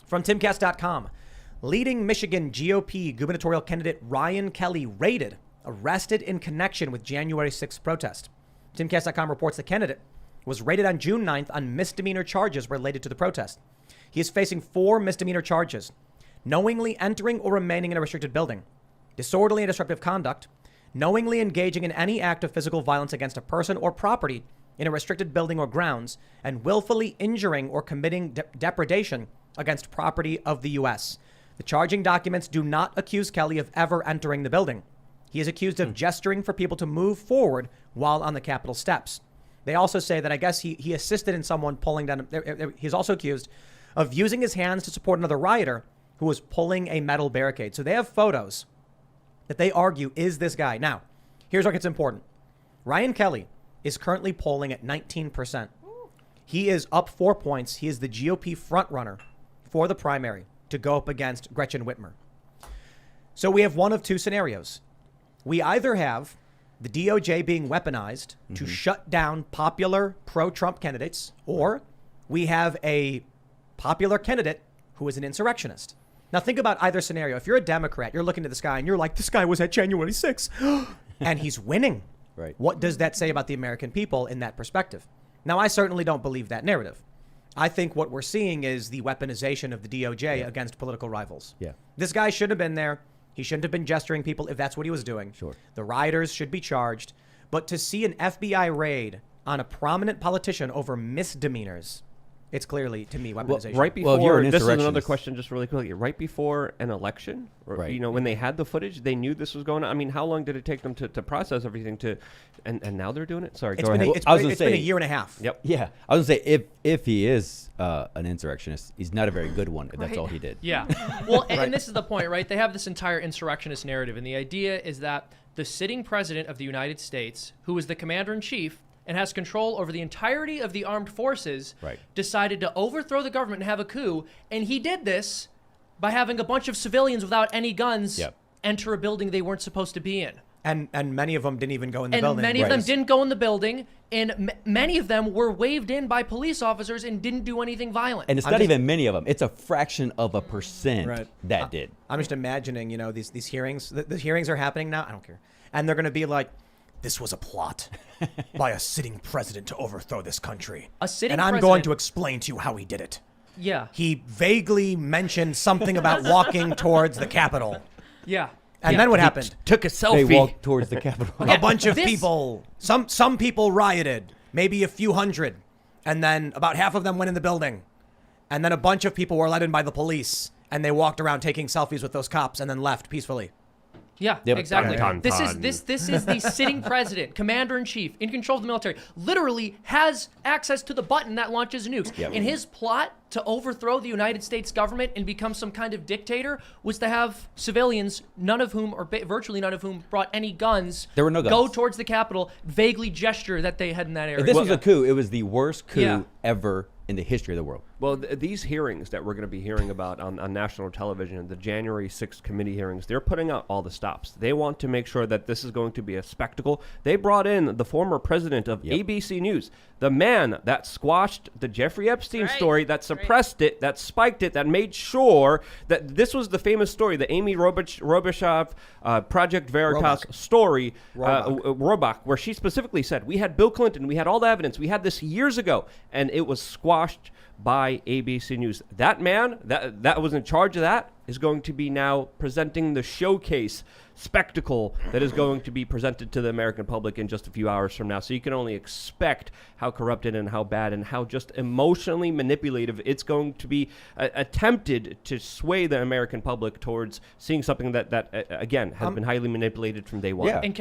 From timcast.com, leading Michigan GOP gubernatorial candidate Ryan Kelly raided, arrested in connection with January 6th protest. Timcast.com reports the candidate was raided on June 9th on misdemeanor charges related to the protest. He is facing 4 misdemeanor charges: knowingly entering or remaining in a restricted building, disorderly and disruptive conduct, knowingly engaging in any act of physical violence against a person or property in a restricted building or grounds, and willfully injuring or committing depredation against property of the U.S. The charging documents do not accuse Kelly of ever entering the building. He is accused of gesturing for people to move forward while on the Capitol steps. They also say that I guess he assisted in someone pulling down. He's also accused of using his hands to support another rioter who was pulling a metal barricade. So they have photos that they argue is this guy. Now, here's what gets important. Ryan Kelly is currently polling at 19%. He is up 4 points. He is the GOP frontrunner for the primary to go up against Gretchen Whitmer. So we have one of two scenarios. We either have the DOJ being weaponized to shut down popular pro-Trump candidates, or we have a popular candidate who is an insurrectionist. Now think about either scenario. If you're a Democrat, you're looking at this guy and you're like, this guy was at January 6th and he's winning. Right. What does that say about the American people in that perspective? Now, I certainly don't believe that narrative. I think what we're seeing is the weaponization of the DOJ against political rivals. Yeah. This guy should have been there. He shouldn't have been gesturing people if that's what he was doing. Sure. The rioters should be charged. But to see an FBI raid on a prominent politician over misdemeanors, it's clearly, to me, weaponization. Well, right before, Well, if you're an this is another insurrectionist- question just really quickly. Right before an election, or, Right. you know, when they had the footage, they knew this was going on. I mean, how long did it take them to process everything and now they're doing it? Sorry, It's go been ahead. it's been a year and a half. Yep. Yeah, I was gonna say if he is an insurrectionist, he's not a very good one. If that's all he did. Yeah. Well, and this is the point, right? They have this entire insurrectionist narrative, and the idea is that the sitting president of the United States, who is the commander in chief and has control over the entirety of the armed forces, Right. decided to overthrow the government and have a coup, and he did this by having a bunch of civilians without any guns Yep. enter a building they weren't supposed to be in. And many of them didn't even go in the And building. many of them Right. didn't go in the building, and many of them were waved in by police officers and didn't do anything violent. And it's not even many of them. It's a fraction of a percent Right. that did. I'm just imagining, you know, these hearings. The hearings are happening now. I don't care. And they're going to be like, this was a plot by a sitting president to overthrow this country. A sitting and I'm going president- to explain to you how he did it. Yeah. He vaguely mentioned something about walking towards the Capitol. Yeah. And Yeah. then what happened? Took a They selfie. walked towards the Capitol. A bunch of This- people, some people rioted, maybe a few hundred. And then about half of them went in the building. And then a bunch of people were let in by the police. And they walked around taking selfies with those cops and then left peacefully. Yeah, Yep. exactly. Dun, dun, This dun. is the sitting president, commander in chief, in control of the military, literally has access to the button that launches nukes. Yep. And his plot to overthrow the United States government and become some kind of dictator was to have civilians, none of whom, or virtually none of whom, brought any guns. There were no Go guns. towards the Capitol, vaguely gesture that they had in that area. If this was a coup, it was the worst coup Yeah. ever in the history of the world. Well, these hearings that we're going to be hearing about on national television, the January 6th committee hearings, they're putting out all the stops. They want to make sure that this is going to be a spectacle. They brought in the former president of ABC News, the man that squashed the Jeffrey Epstein story, that suppressed it, that spiked it, that made sure that this was the famous story, the Amy Robichaud Project Veritas story, Robach, where she specifically said, we had Bill Clinton, we had all the evidence, we had this years ago, and it was squashed by ABC News. That man that was in charge of that is going to be now presenting the showcase spectacle that is going to be presented to the American public in just a few hours from now. So you can only expect how corrupted and how bad and how just emotionally manipulative it's going to be attempted to sway the American public towards seeing something that again, has been highly manipulated from day one. Yeah. And